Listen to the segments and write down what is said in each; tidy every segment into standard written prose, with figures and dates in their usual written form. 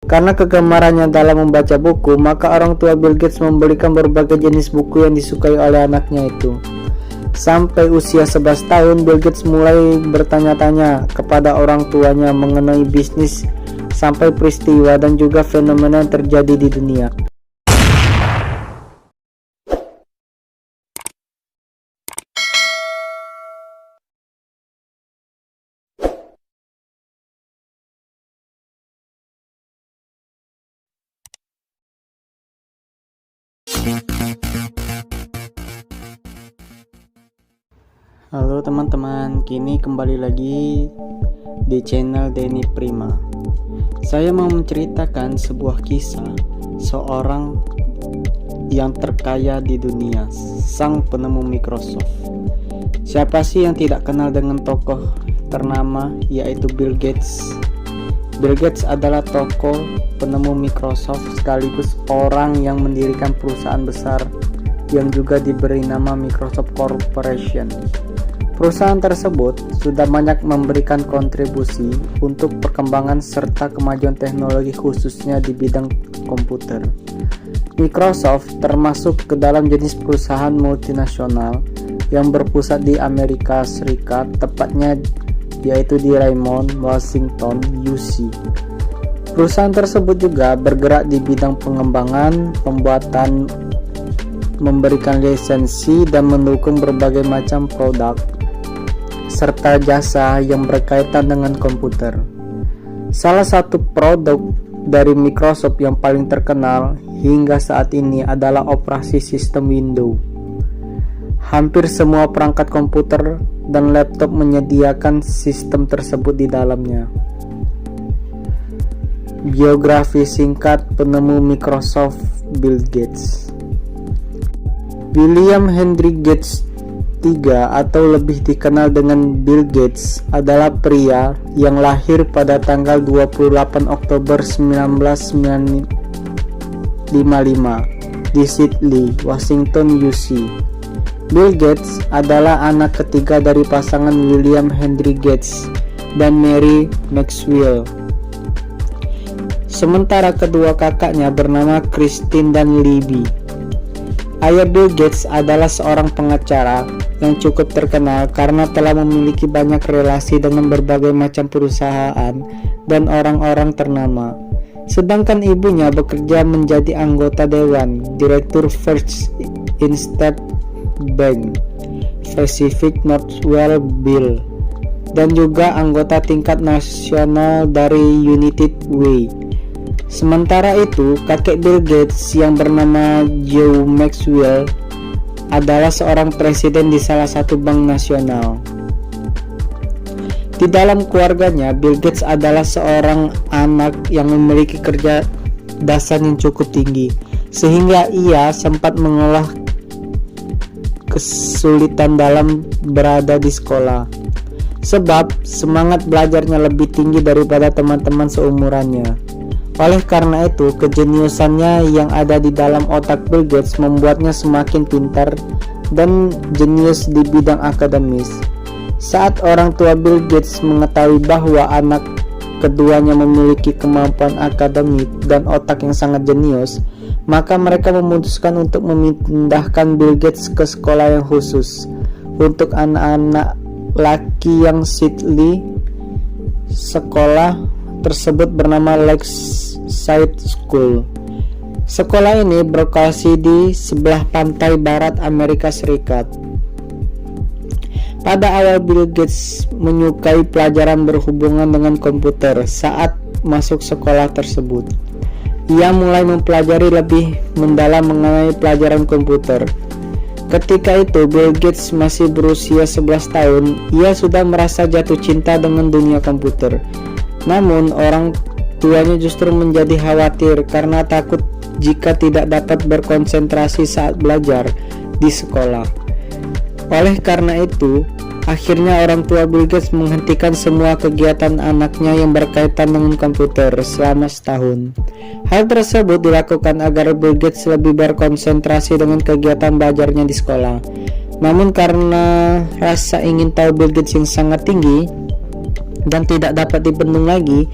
Karena kegemarannya dalam membaca buku, maka orang tua Bill Gates membelikan berbagai jenis buku yang disukai oleh anaknya itu. Sampai usia 11 tahun, Bill Gates mulai bertanya-tanya kepada orang tuanya mengenai bisnis sampai peristiwa dan juga fenomena yang terjadi di dunia. Halo teman-teman, kini kembali lagi di channel Denny Prima. Saya mau menceritakan sebuah kisah seorang yang terkaya di dunia, sang penemu Microsoft. Siapa sih yang tidak kenal dengan tokoh ternama yaitu Bill Gates? Bill Gates adalah tokoh penemu Microsoft sekaligus orang yang mendirikan perusahaan besar yang juga diberi nama Microsoft Corporation. Perusahaan tersebut sudah banyak memberikan kontribusi untuk perkembangan serta kemajuan teknologi khususnya di bidang komputer. Microsoft termasuk ke dalam jenis perusahaan multinasional yang berpusat di Amerika Serikat, tepatnya yaitu di Raymond, Washington, UC. Perusahaan tersebut juga bergerak di bidang pengembangan, pembuatan, memberikan lisensi dan mendukung berbagai macam produk serta jasa yang berkaitan dengan komputer. Salah satu produk dari Microsoft yang paling terkenal hingga saat ini adalah operasi sistem Windows. Hampir semua perangkat komputer dan laptop menyediakan sistem tersebut di dalamnya. Biografi singkat penemu Microsoft Bill Gates. William Henry Gates III atau lebih dikenal dengan Bill Gates adalah pria yang lahir pada tanggal 28 Oktober 1955 di Seattle, Washington, UC. Bill Gates adalah anak ketiga dari pasangan William Henry Gates dan Mary Maxwell. Sementara kedua kakaknya bernama Christine dan Libby. Ayah Bill Gates adalah seorang pengacara yang cukup terkenal karena telah memiliki banyak relasi dengan berbagai macam perusahaan dan orang-orang ternama. Sedangkan ibunya bekerja menjadi anggota dewan direktur First State Bank Pacific Northwest Bill dan juga anggota tingkat nasional dari United Way. Sementara itu, kakek Bill Gates yang bernama Joe Maxwell adalah seorang presiden di salah satu bank nasional. Di dalam keluarganya, Bill Gates adalah seorang anak yang memiliki kecerdasan yang cukup tinggi, sehingga ia sempat mengolah kesulitan dalam berada di sekolah. Sebab semangat belajarnya lebih tinggi daripada teman-teman seumurannya. Oleh karena itu, kejeniusannya yang ada di dalam otak Bill Gates membuatnya semakin pintar dan jenius di bidang akademis. Saat orang tua Bill Gates mengetahui bahwa anak keduanya memiliki kemampuan akademik dan otak yang sangat jenius, maka mereka memutuskan untuk memindahkan Bill Gates ke sekolah yang khusus untuk anak-anak laki yang Seattle. Sekolah tersebut bernama Lakeside School. Sekolah ini berlokasi di sebelah pantai barat Amerika Serikat. Pada awal Bill Gates menyukai pelajaran berhubungan dengan komputer saat masuk sekolah tersebut. Ia mulai mempelajari lebih mendalam mengenai pelajaran komputer. Ketika itu Bill Gates masih berusia 11 tahun, ia sudah merasa jatuh cinta dengan dunia komputer. Namun orang tuanya justru menjadi khawatir karena takut jika tidak dapat berkonsentrasi saat belajar di sekolah. Oleh karena itu, akhirnya orang tua Bill Gates menghentikan semua kegiatan anaknya yang berkaitan dengan komputer selama setahun. Hal tersebut dilakukan agar Bill Gates lebih berkonsentrasi dengan kegiatan belajarnya di sekolah. Namun karena rasa ingin tahu Bill Gates yang sangat tinggi dan tidak dapat dibendung lagi,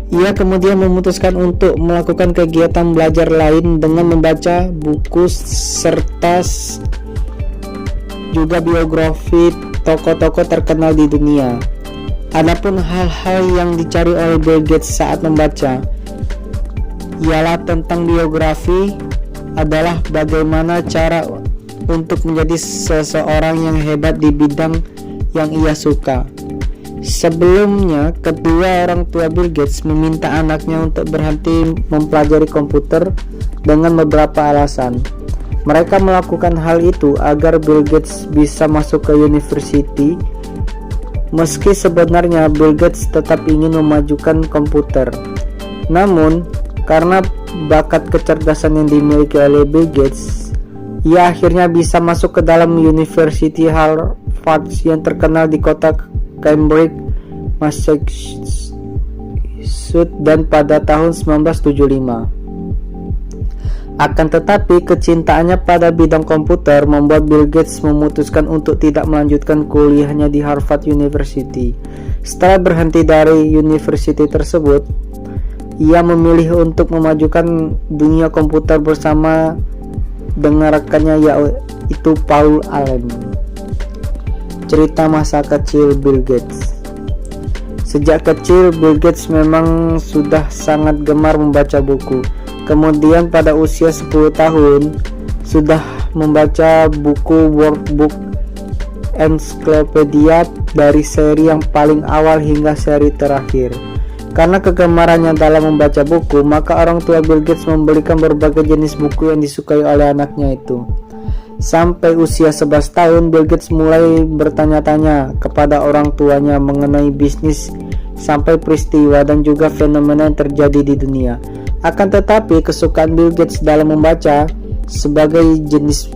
Ia kemudian memutuskan untuk melakukan kegiatan belajar lain dengan membaca buku serta juga biografi tokoh-tokoh terkenal di dunia. Adapun hal-hal yang dicari oleh Bill Gates saat membaca ialah tentang biografi adalah bagaimana cara untuk menjadi seseorang yang hebat di bidang yang ia suka. Sebelumnya, kedua orang tua Bill Gates meminta anaknya untuk berhenti mempelajari komputer dengan beberapa alasan. Mereka melakukan hal itu agar Bill Gates bisa masuk ke university, meski sebenarnya Bill Gates tetap ingin memajukan komputer. Namun, karena bakat kecerdasan yang dimiliki oleh Bill Gates, ia akhirnya bisa masuk ke dalam University Harvard yang terkenal di kota Cambridge, Massachusetts, dan pada tahun 1975. Akan tetapi, kecintaannya pada bidang komputer membuat Bill Gates memutuskan untuk tidak melanjutkan kuliahnya di Harvard University. Setelah berhenti dari university tersebut, ia memilih untuk memajukan dunia komputer bersama dengan rekannya, yaitu Paul Allen. Cerita masa kecil Bill Gates. Sejak kecil, Bill Gates memang sudah sangat gemar membaca buku. Kemudian pada usia 10 tahun, sudah membaca buku workbook ensiklopedia dari seri yang paling awal hingga seri terakhir. Karena kegemarannya dalam membaca buku, maka orang tua Bill Gates membelikan berbagai jenis buku yang disukai oleh anaknya itu. Sampai usia 11 tahun, Bill Gates mulai bertanya-tanya kepada orang tuanya mengenai bisnis sampai peristiwa dan juga fenomena yang terjadi di dunia. Akan tetapi, kesukaan Bill Gates dalam membaca sebagai jenis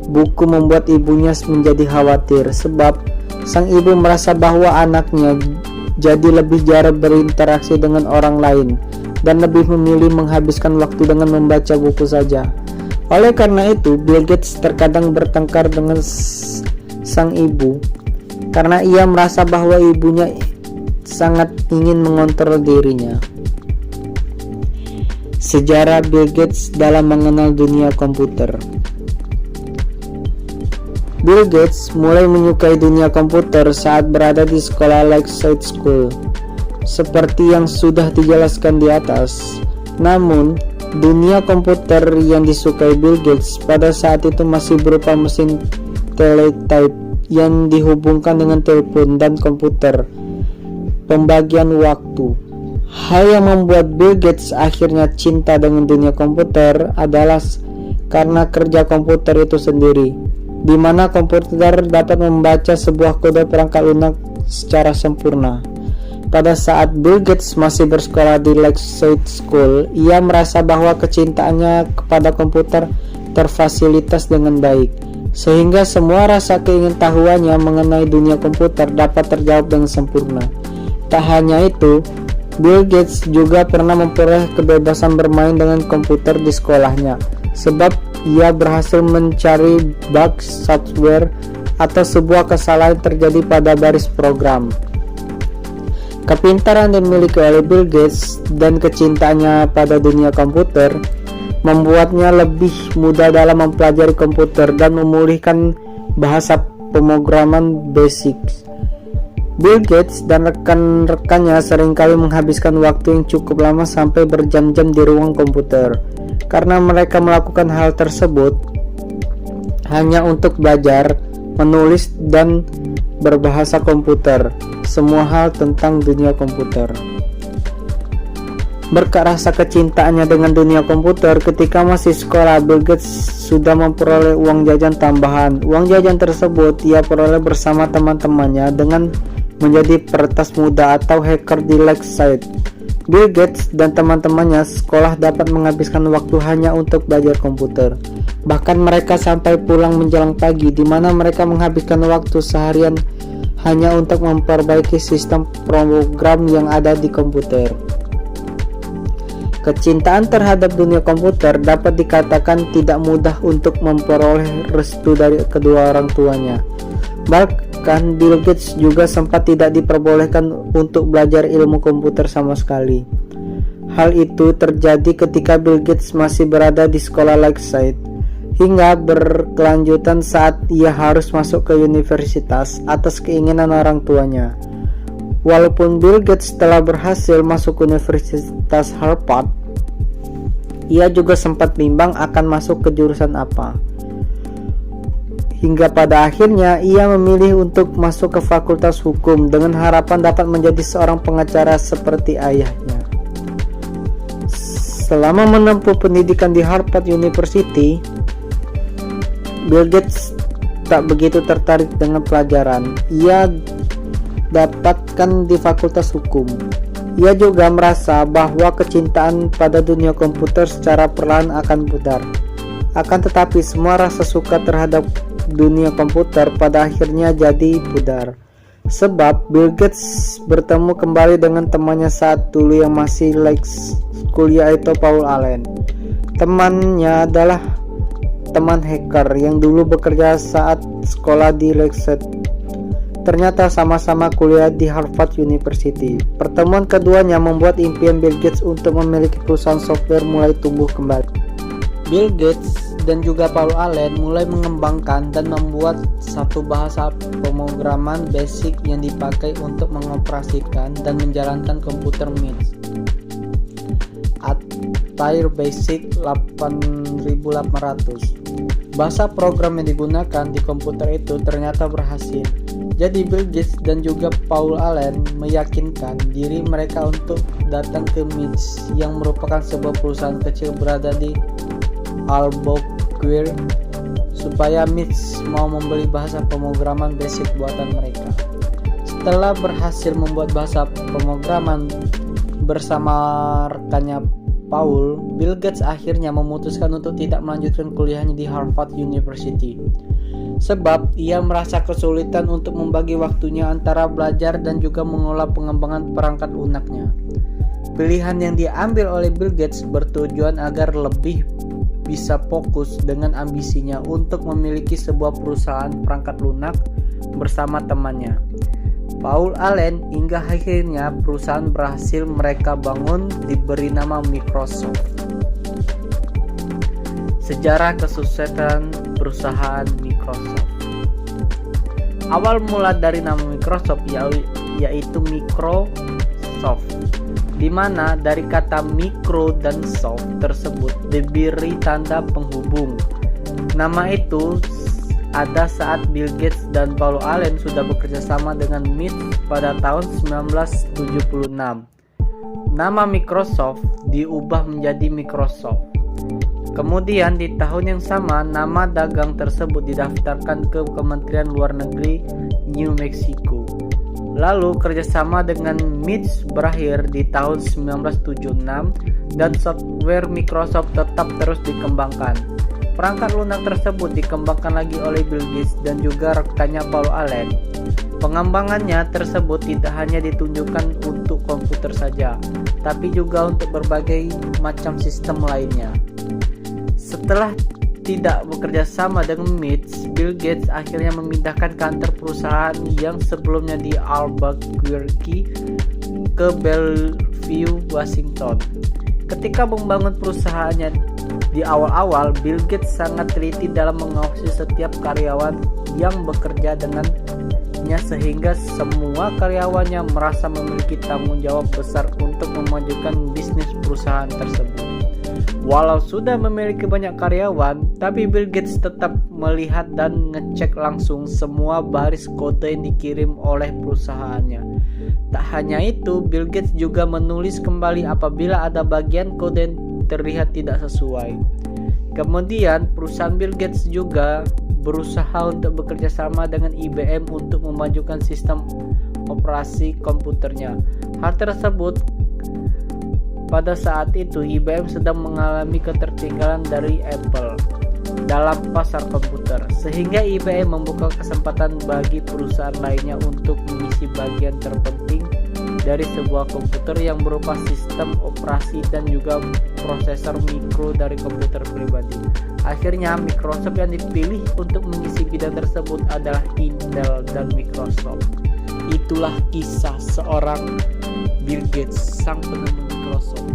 buku membuat ibunya menjadi khawatir, sebab sang ibu merasa bahwa anaknya jadi lebih jarang berinteraksi dengan orang lain dan lebih memilih menghabiskan waktu dengan membaca buku saja. Oleh karena itu, Bill Gates terkadang bertengkar dengan sang ibu karena ia merasa bahwa ibunya sangat ingin mengontrol dirinya. Sejarah Bill Gates dalam mengenal dunia komputer. Bill Gates mulai menyukai dunia komputer saat berada di sekolah Lakeside School, seperti yang sudah dijelaskan di atas. Namun, dunia komputer yang disukai Bill Gates pada saat itu masih berupa mesin teletype yang dihubungkan dengan telepon dan komputer pembagian waktu. Hal yang membuat Bill Gates akhirnya cinta dengan dunia komputer adalah karena kerja komputer itu sendiri, di mana komputer dapat membaca sebuah kode perangkat lunak secara sempurna. Pada saat Bill Gates masih bersekolah di Lakeside School, ia merasa bahwa kecintaannya kepada komputer terfasilitas dengan baik, sehingga semua rasa keingintahuannya mengenai dunia komputer dapat terjawab dengan sempurna. Tak hanya itu, Bill Gates juga pernah memperoleh kebebasan bermain dengan komputer di sekolahnya, sebab ia berhasil mencari bug software atau sebuah kesalahan terjadi pada baris program. Kepintaran yang dimiliki oleh Bill Gates dan kecintaannya pada dunia komputer membuatnya lebih mudah dalam mempelajari komputer dan memulihkan bahasa pemrograman basic. Bill Gates dan rekan-rekannya seringkali menghabiskan waktu yang cukup lama sampai berjam-jam di ruang komputer. Karena mereka melakukan hal tersebut hanya untuk belajar, menulis, dan berbahasa komputer, semua hal tentang dunia komputer. Berkat rasa kecintaannya dengan dunia komputer, ketika masih sekolah, Bill Gates sudah memperoleh uang jajan tambahan. Uang jajan tersebut ia peroleh bersama teman-temannya dengan menjadi peretas muda atau hacker di Lakeside. Bill Gates dan teman-temannya sekolah dapat menghabiskan waktu hanya untuk belajar komputer. Bahkan mereka sampai pulang menjelang pagi, di mana mereka menghabiskan waktu seharian hanya untuk memperbaiki sistem program yang ada di komputer. Kecintaan terhadap dunia komputer dapat dikatakan tidak mudah untuk memperoleh restu dari kedua orang tuanya. bahkan Bill Gates juga sempat tidak diperbolehkan untuk belajar ilmu komputer sama sekali. Hal itu terjadi ketika Bill Gates masih berada di sekolah Lakeside, hingga berkelanjutan saat ia harus masuk ke universitas atas keinginan orang tuanya. Walaupun Bill Gates telah berhasil masuk Universitas Harvard, ia juga sempat bimbang akan masuk ke jurusan apa. Hingga pada akhirnya ia memilih untuk masuk ke Fakultas Hukum dengan harapan dapat menjadi seorang pengacara seperti ayahnya. Selama menempuh pendidikan di Harvard University, Bill Gates tak begitu tertarik dengan pelajaran ia dapatkan di Fakultas Hukum. Ia juga merasa bahwa kecintaan pada dunia komputer secara perlahan akan pudar. Akan tetapi semua rasa suka terhadap dunia komputer pada akhirnya jadi pudar. Sebab Bill Gates bertemu kembali dengan temannya saat dulu yang masih kuliah, yaitu Paul Allen. Temannya adalah teman hacker yang dulu bekerja saat sekolah di Lakeside. Ternyata sama-sama kuliah di Harvard University. Pertemuan keduanya membuat impian Bill Gates untuk memiliki perusahaan software mulai tumbuh kembali. Bill Gates dan juga Paul Allen mulai mengembangkan dan membuat satu bahasa pemrograman basic yang dipakai untuk mengoperasikan dan menjalankan komputer MIPS. Atari Basic 8800. Bahasa program yang digunakan di komputer itu ternyata berhasil. Jadi Bill Gates dan juga Paul Allen meyakinkan diri mereka untuk datang ke MIPS yang merupakan sebuah perusahaan kecil berada di Albuquerque supaya MIPS mau membeli bahasa pemrograman basic buatan mereka. Setelah berhasil membuat bahasa pemrograman bersama rekannya Paul, Bill Gates akhirnya memutuskan untuk tidak melanjutkan kuliahnya di Harvard University. Sebab ia merasa kesulitan untuk membagi waktunya antara belajar dan juga mengelola pengembangan perangkat lunaknya. Pilihan yang diambil oleh Bill Gates bertujuan agar lebih bisa fokus dengan ambisinya untuk memiliki sebuah perusahaan perangkat lunak bersama temannya, Paul Allen, hingga akhirnya perusahaan berhasil mereka bangun diberi nama Microsoft. Sejarah kesuksesan perusahaan Microsoft. Awal mula dari nama Microsoft yaitu Microsoft, di mana dari kata micro dan soft tersebut diberi tanda penghubung. Nama itu ada saat Bill Gates dan Paul Allen sudah bekerja sama dengan MIPS pada tahun 1976. Nama Microsoft diubah menjadi Microsoft. Kemudian di tahun yang sama, nama dagang tersebut didaftarkan ke Kementerian Luar Negeri New Mexico. Lalu kerjasama dengan MIPS berakhir di tahun 1976 dan software Microsoft tetap terus dikembangkan. Perangkat lunak tersebut dikembangkan lagi oleh Bill Gates dan juga rekannya Paul Allen. Pengembangannya tersebut tidak hanya ditunjukkan untuk komputer saja, tapi juga untuk berbagai macam sistem lainnya. Setelah tidak bekerja sama dengan MIPS, Bill Gates akhirnya memindahkan kantor perusahaan yang sebelumnya di Albuquerque ke Bellevue, Washington. Ketika membangun perusahaannya di awal-awal, Bill Gates sangat teliti dalam mengawasi setiap karyawan yang bekerja dengannya sehingga semua karyawannya merasa memiliki tanggung jawab besar untuk memajukan bisnis perusahaan tersebut. Walau sudah memiliki banyak karyawan, tapi Bill Gates tetap melihat dan ngecek langsung semua baris kode yang dikirim oleh perusahaannya. Tak hanya itu, Bill Gates juga menulis kembali apabila ada bagian kode yang terlihat tidak sesuai. Kemudian, perusahaan Bill Gates juga berusaha untuk bekerja sama dengan IBM untuk memajukan sistem operasi komputernya. Hal tersebut pada saat itu IBM sedang mengalami ketertinggalan dari Apple dalam pasar komputer, sehingga IBM membuka kesempatan bagi perusahaan lainnya untuk mengisi bagian terpenting dari sebuah komputer yang berupa sistem operasi dan juga prosesor mikro dari komputer pribadi. Akhirnya Microsoft yang dipilih untuk mengisi bidang tersebut adalah Intel dan Microsoft. Itulah kisah seorang Bill Gates, sang penemu Microsoft.